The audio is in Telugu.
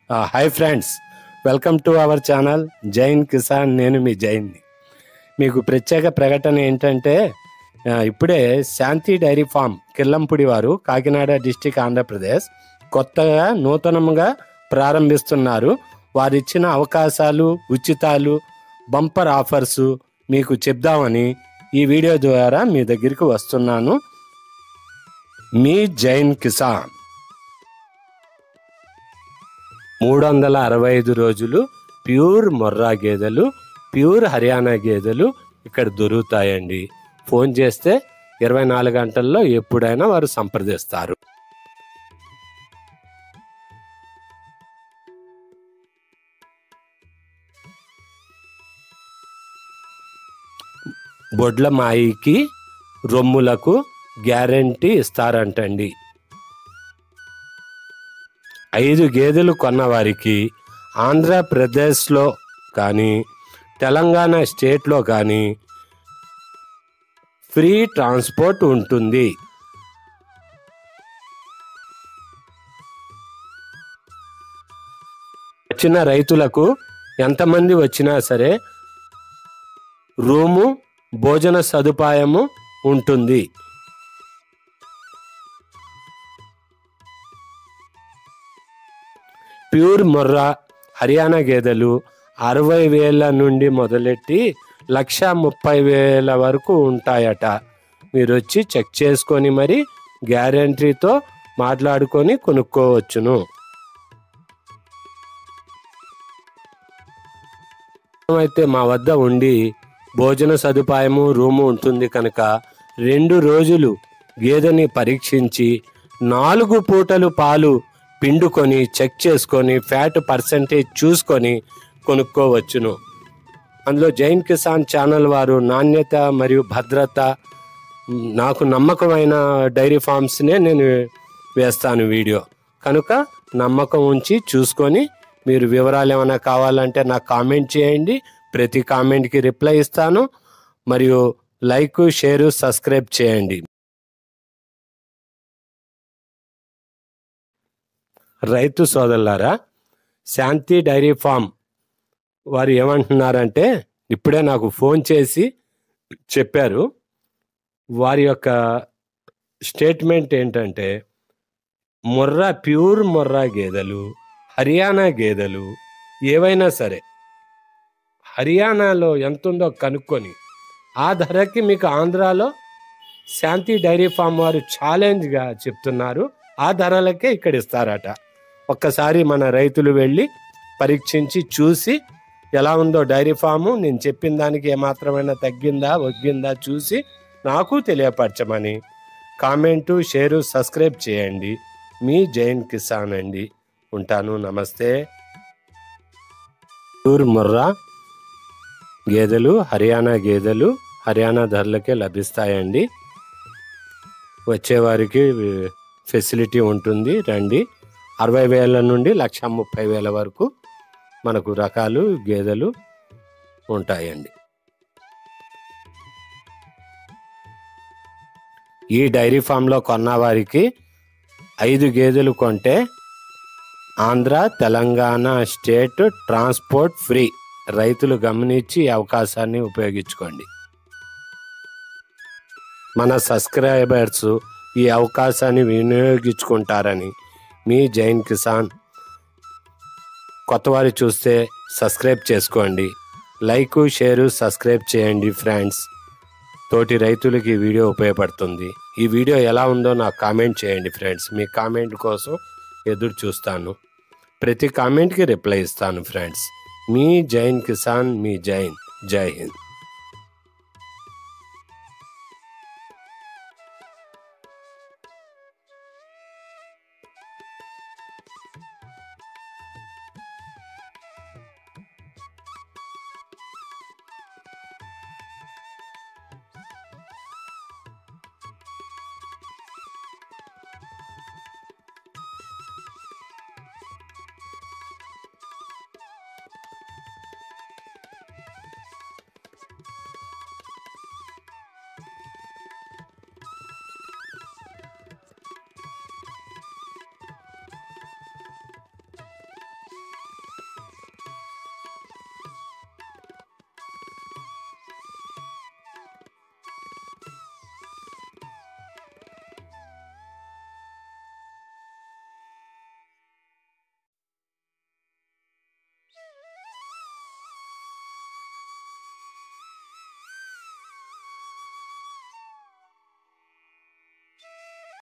Hi friends, welcome to our channel Jain Kisan. నేను మీ జైన్ని. మీకు ప్రత్యేక ప్రకటన ఏంటంటే ఇప్పుడే శాంతి డైరీ ఫామ్ కిల్లంపూడి వారు కాకినాడ డిస్టిక్ ఆంధ్రప్రదేశ్ కొత్తగా నూతనంగా ప్రారంభిస్తున్నారు. వారు ఇచ్చిన అవకాశాలు, ఉచితాలు, బంపర్ ఆఫర్స్ మీకు చెప్దామని ఈ వీడియో ద్వారా మీ దగ్గరికి వస్తున్నాను. మీ జైన్ కిసాన్ 365 రోజులు ప్యూర్ మొర్రా గేదెలు, ప్యూర్ హర్యానా గేదెలు ఇక్కడ దొరుకుతాయండి. ఫోన్ చేస్తే 24 గంటల్లో ఎప్పుడైనా వారు సంప్రదిస్తారు. బొడ్ల మాయికి, రొమ్ములకు గ్యారెంటీ ఇస్తారంటండి. 5 గేదెలు కొన్నవారికి ఆంధ్రప్రదేశ్లో కానీ తెలంగాణ స్టేట్లో కానీ ఫ్రీ ట్రాన్స్పోర్ట్ ఉంటుంది. వచ్చిన రైతులకు ఎంతమంది వచ్చినా సరే రూము, భోజన సదుపాయము ఉంటుంది. ప్యూర్ మొర్రా హర్యానా గేదెలు 60,000 నుండి మొదలెట్టి 130,000 వరకు ఉంటాయట. మీరు వచ్చి చెక్ చేసుకొని మరి గ్యారెంటీతో మాట్లాడుకొని కొనుక్కోవచ్చును. అయితే మా వద్ద ఉండి భోజన సదుపాయము, రూము ఉంటుంది కనుక 2 రోజులు గేదెని పరీక్షించి 4 పూటలు పాలు పిండుకొని చెక్ చేసుకొని ఫ్యాట్ పర్సెంటేజ్ చూసుకొని కొనుక్కోవచ్చును. అందులో జైన్ కిసాన్ ఛానల్ వారు నాణ్యత మరియు భద్రత, నాకు నమ్మకమైన డైరీ ఫార్మ్స్నే నేను వేస్తాను వీడియో కనుక నమ్మకం ఉంచి చూసుకొని మీరు వివరాలు ఏమైనా కావాలంటే నాకు కామెంట్ చేయండి. ప్రతి కామెంట్కి రిప్లై ఇస్తాను. మరియు లైక్, షేరు, సబ్స్క్రైబ్ చేయండి. రైతు సోదరులారా, శాంతి డైరీ ఫామ్ వారు ఏమంటున్నారంటే ఇప్పుడే నాకు ఫోన్ చేసి చెప్పారు. వారి యొక్క స్టేట్మెంట్ ఏంటంటే మొర్రా, ప్యూర్ మొర్రా గేదెలు, హర్యానా గేదెలు ఏవైనా సరే హర్యానాలో ఎంత ఉందో కనుక్కొని ఆ ధరకి మీకు ఆంధ్రాలో శాంతి డైరీ ఫామ్ వారు ఛాలెంజ్గా చెప్తున్నారు. ఆ ధరలకే ఇక్కడ ఇస్తారట. ఒక్కసారి మన రైతులు వెళ్ళి పరీక్షించి చూసి ఎలా ఉందో డైరీ ఫాము, నేను చెప్పిన దానికి ఏమాత్రమైనా తగ్గిందా, ఒగ్గిందా చూసి నాకు తెలియపరచమని కామెంటు, షేరు, సబ్స్క్రైబ్ చేయండి. మీ జైన్ కిసాన్ అండి. ఉంటాను. నమస్తే. ప్యూర్ మొర్రా గేదెలు, హర్యానా గేదెలు హర్యానా ధరలకే లభిస్తాయండి. వచ్చేవారికి ఫెసిలిటీ ఉంటుంది. రండి. 60,000 నుండి 130,000 వరకు మనకు రకాలు గేదెలు ఉంటాయండి. ఈ డైరీ ఫామ్లో కొన్న వారికి 5 గేదెలు కొంటే Andhra, Telangana state transport free. రైతులు గమనించి ఈ అవకాశాన్ని ఉపయోగించుకోండి. మన సబ్స్క్రైబర్స్ ఈ అవకాశాన్ని వినియోగించుకుంటారని మీ జైన్ కిసాన్. కొత్తవారు చూస్తే సబ్స్క్రైబ్ చేసుకోండి. లైక్, షేరు, సబ్స్క్రైబ్ చేయండి ఫ్రెండ్స్. తోటి రైతులకి ఈ వీడియో ఉపయోగపడుతుంది. ఈ వీడియో ఎలా ఉందో నాకు కామెంట్ చేయండి ఫ్రెండ్స్. మీ కామెంట్ కోసం ఎదురు చూస్తాను. ప్రతి కామెంట్కి రిప్లై ఇస్తాను ఫ్రెండ్స్. మీ జైన్ కిసాన్, మీ జైన్. జై హింద్.